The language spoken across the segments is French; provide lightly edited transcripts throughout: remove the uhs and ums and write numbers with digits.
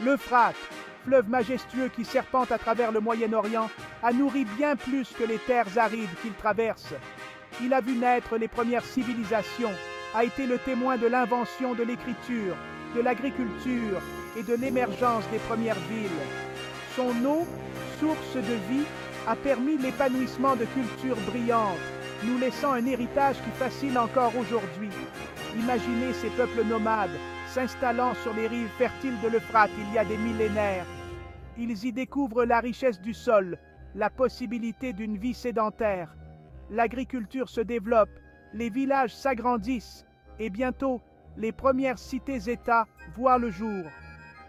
L'Euphrate, fleuve majestueux qui serpente à travers le Moyen-Orient, a nourri bien plus que les terres arides qu'il traverse. Il a vu naître les premières civilisations, a été le témoin de l'invention de l'écriture, de l'agriculture et de l'émergence des premières villes. Son eau, source de vie, a permis l'épanouissement de cultures brillantes, nous laissant un héritage qui fascine encore aujourd'hui. Imaginez ces peuples nomades s'installant sur les rives fertiles de l'Euphrate il y a des millénaires. Ils y découvrent la richesse du sol, la possibilité d'une vie sédentaire. L'agriculture se développe, les villages s'agrandissent et bientôt, les premières cités-États voient le jour.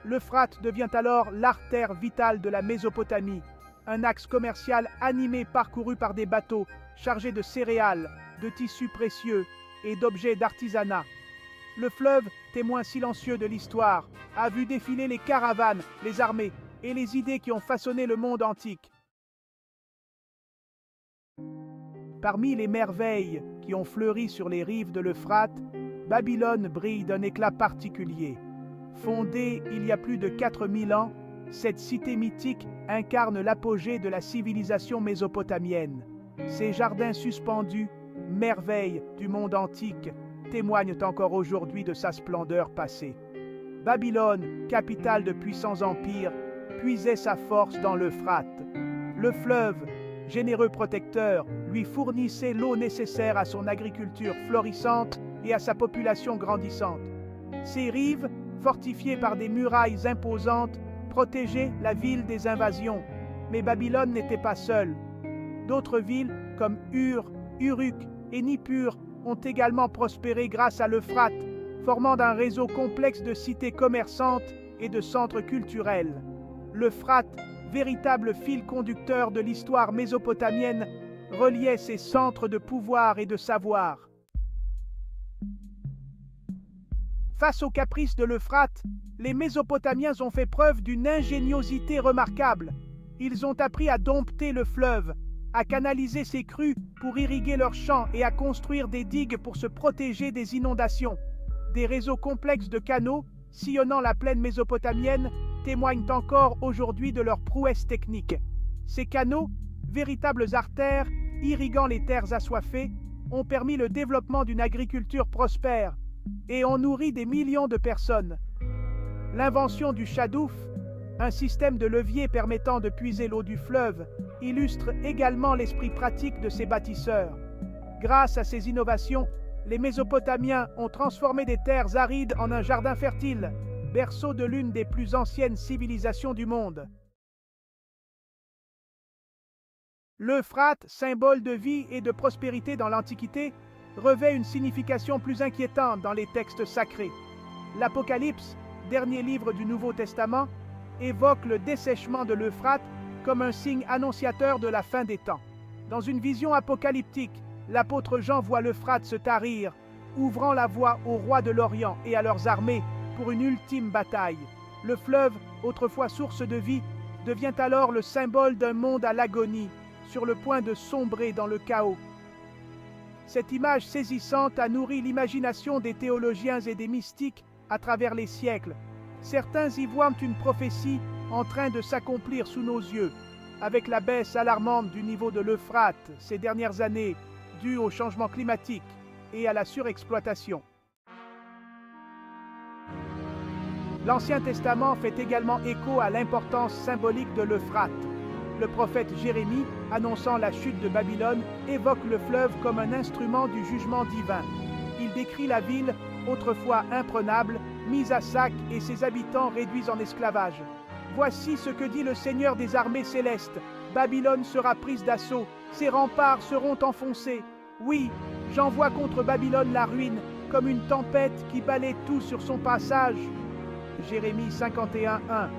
L'Euphrate devient alors l'artère vitale de la Mésopotamie, un axe commercial animé parcouru par des bateaux chargés de céréales, de tissus précieux et d'objets d'artisanat. Le fleuve, témoin silencieux de l'histoire, a vu défiler les caravanes, les armées et les idées qui ont façonné le monde antique. Parmi les merveilles qui ont fleuri sur les rives de l'Euphrate, Babylone brille d'un éclat particulier. Fondée il y a plus de 4000 ans, cette cité mythique incarne l'apogée de la civilisation mésopotamienne. Ses jardins suspendus, merveilles du monde antique, témoignent encore aujourd'hui de sa splendeur passée. Babylone, capitale de puissants empires, puisait sa force dans l'Euphrate. Le fleuve, généreux protecteur, lui fournissait l'eau nécessaire à son agriculture florissante et à sa population grandissante. Ses rives, fortifiées par des murailles imposantes, protégeaient la ville des invasions. Mais Babylone n'était pas seule. D'autres villes, comme Ur, Uruk et Nippur, ont également prospéré grâce à l'Euphrate, formant un réseau complexe de cités commerçantes et de centres culturels. L'Euphrate, véritable fil conducteur de l'histoire mésopotamienne, reliait ces centres de pouvoir et de savoir. Face aux caprices de l'Euphrate, les Mésopotamiens ont fait preuve d'une ingéniosité remarquable. Ils ont appris à dompter le fleuve, à canaliser ses crues pour irriguer leurs champs et à construire des digues pour se protéger des inondations. Des réseaux complexes de canaux, sillonnant la plaine mésopotamienne, témoignent encore aujourd'hui de leur prouesse technique. Ces canaux, véritables artères irriguant les terres assoiffées, ont permis le développement d'une agriculture prospère et ont nourri des millions de personnes. L'invention du chadouf, un système de levier permettant de puiser l'eau du fleuve, illustre également l'esprit pratique de ces bâtisseurs. Grâce à ces innovations, les Mésopotamiens ont transformé des terres arides en un jardin fertile, berceau de l'une des plus anciennes civilisations du monde. L'Euphrate, symbole de vie et de prospérité dans l'Antiquité, revêt une signification plus inquiétante dans les textes sacrés. L'Apocalypse, dernier livre du Nouveau Testament, évoque le dessèchement de l'Euphrate comme un signe annonciateur de la fin des temps. Dans une vision apocalyptique, l'apôtre Jean voit l'Euphrate se tarir, ouvrant la voie aux rois de l'Orient et à leurs armées pour une ultime bataille. Le fleuve, autrefois source de vie, devient alors le symbole d'un monde à l'agonie, sur le point de sombrer dans le chaos. Cette image saisissante a nourri l'imagination des théologiens et des mystiques à travers les siècles. Certains y voient une prophétie en train de s'accomplir sous nos yeux, avec la baisse alarmante du niveau de l'Euphrate ces dernières années, due au changement climatique et à la surexploitation. L'Ancien Testament fait également écho à l'importance symbolique de l'Euphrate. Le prophète Jérémie, annonçant la chute de Babylone, évoque le fleuve comme un instrument du jugement divin. Il décrit la ville, autrefois imprenable, mise à sac et ses habitants réduits en esclavage. Voici ce que dit le Seigneur des armées célestes. Babylone sera prise d'assaut, ses remparts seront enfoncés. Oui, j'envoie contre Babylone la ruine, comme une tempête qui balaie tout sur son passage. Jérémie 51:1.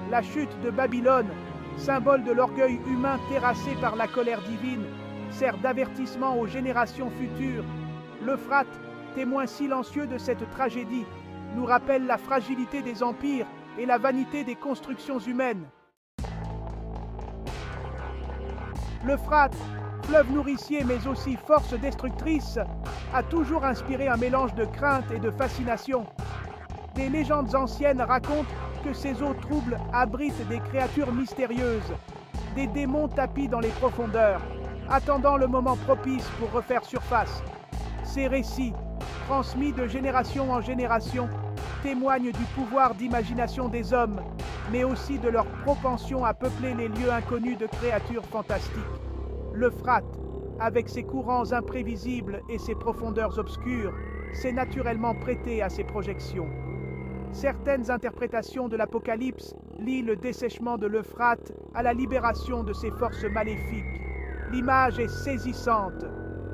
La chute de Babylone, symbole de l'orgueil humain terrassé par la colère divine, sert d'avertissement aux générations futures. L'Euphrate, témoin silencieux de cette tragédie, nous rappelle la fragilité des empires et la vanité des constructions humaines. L'Euphrate, fleuve nourricier mais aussi force destructrice, a toujours inspiré un mélange de crainte et de fascination. Des légendes anciennes racontent que ces eaux troubles abritent des créatures mystérieuses, des démons tapis dans les profondeurs, attendant le moment propice pour refaire surface. Ces récits, transmis de génération en génération, témoignent du pouvoir d'imagination des hommes, mais aussi de leur propension à peupler les lieux inconnus de créatures fantastiques. L'Euphrate, avec ses courants imprévisibles et ses profondeurs obscures, s'est naturellement prêté à ces projections. Certaines interprétations de l'Apocalypse lient le dessèchement de l'Euphrate à la libération de ses forces maléfiques. L'image est saisissante.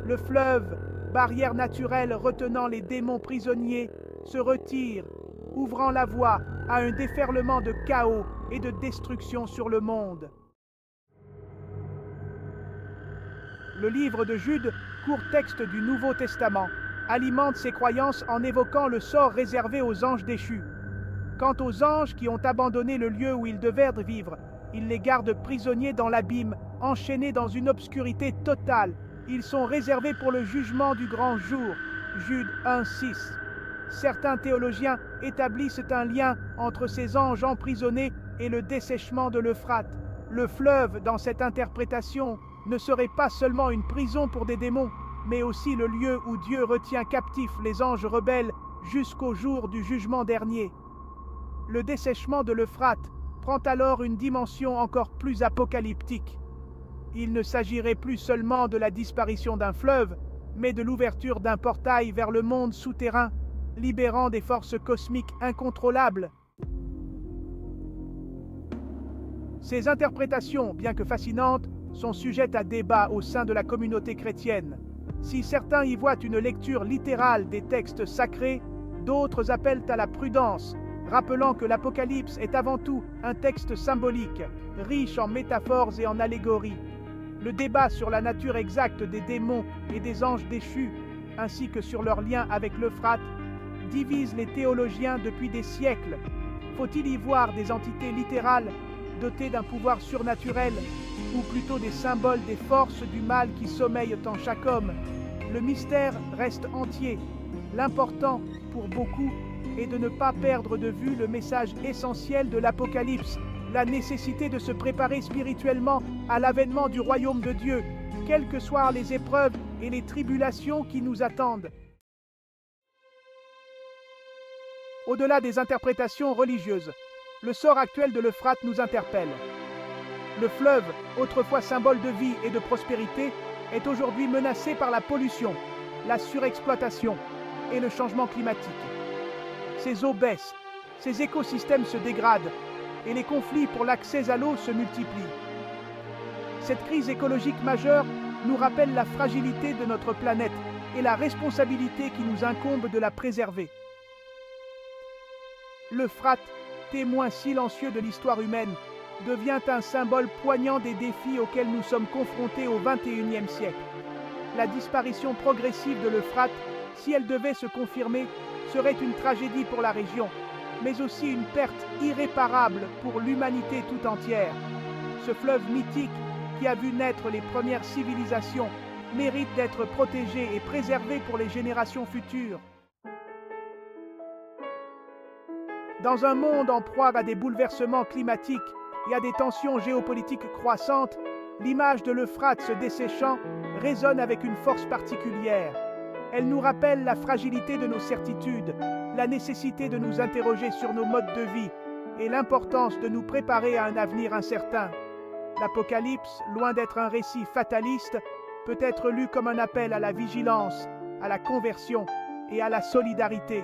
Le fleuve, barrière naturelle retenant les démons prisonniers, se retire, ouvrant la voie à un déferlement de chaos et de destruction sur le monde. Le livre de Jude, court texte du Nouveau Testament, alimente ses croyances en évoquant le sort réservé aux anges déchus. Quant aux anges qui ont abandonné le lieu où ils devaient vivre, il les garde prisonniers dans l'abîme, enchaînés dans une obscurité totale. Ils sont réservés pour le jugement du grand jour. Jude 1,6. Certains théologiens établissent un lien entre ces anges emprisonnés et le dessèchement de l'Euphrate. Le fleuve, dans cette interprétation, ne serait pas seulement une prison pour des démons, mais aussi le lieu où Dieu retient captifs les anges rebelles jusqu'au jour du jugement dernier. Le dessèchement de l'Euphrate prend alors une dimension encore plus apocalyptique. Il ne s'agirait plus seulement de la disparition d'un fleuve, mais de l'ouverture d'un portail vers le monde souterrain, libérant des forces cosmiques incontrôlables. Ces interprétations, bien que fascinantes, sont sujettes à débat au sein de la communauté chrétienne. Si certains y voient une lecture littérale des textes sacrés, d'autres appellent à la prudence, rappelant que l'Apocalypse est avant tout un texte symbolique, riche en métaphores et en allégories. Le débat sur la nature exacte des démons et des anges déchus, ainsi que sur leur lien avec l'Euphrate, divise les théologiens depuis des siècles. Faut-il y voir des entités littérales, dotées d'un pouvoir surnaturel, ou plutôt des symboles des forces du mal qui sommeillent en chaque homme? Le mystère reste entier. L'important, pour beaucoup, est de ne pas perdre de vue le message essentiel de l'Apocalypse, la nécessité de se préparer spirituellement à l'avènement du royaume de Dieu, quelles que soient les épreuves et les tribulations qui nous attendent. Au-delà des interprétations religieuses, le sort actuel de l'Euphrate nous interpelle. Le fleuve, autrefois symbole de vie et de prospérité, est aujourd'hui menacé par la pollution, la surexploitation et le changement climatique. Ses eaux baissent, ses écosystèmes se dégradent et les conflits pour l'accès à l'eau se multiplient. Cette crise écologique majeure nous rappelle la fragilité de notre planète et la responsabilité qui nous incombe de la préserver. L'Euphrate, témoin silencieux de l'histoire humaine, devient un symbole poignant des défis auxquels nous sommes confrontés au XXIe siècle. La disparition progressive de l'Euphrate, si elle devait se confirmer, serait une tragédie pour la région, mais aussi une perte irréparable pour l'humanité tout entière. Ce fleuve mythique, qui a vu naître les premières civilisations, mérite d'être protégé et préservé pour les générations futures. Dans un monde en proie à des bouleversements climatiques et à des tensions géopolitiques croissantes, l'image de l'Euphrate se desséchant résonne avec une force particulière. Elle nous rappelle la fragilité de nos certitudes, la nécessité de nous interroger sur nos modes de vie et l'importance de nous préparer à un avenir incertain. L'Apocalypse, loin d'être un récit fataliste, peut être lu comme un appel à la vigilance, à la conversion et à la solidarité.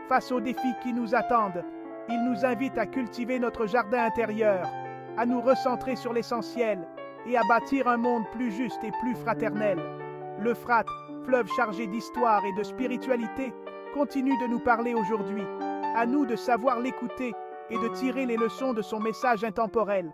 Face aux défis qui nous attendent, il nous invite à cultiver notre jardin intérieur, à nous recentrer sur l'essentiel et à bâtir un monde plus juste et plus fraternel. L'Euphrate, fleuve chargé d'histoire et de spiritualité, continue de nous parler aujourd'hui. À nous de savoir l'écouter et de tirer les leçons de son message intemporel.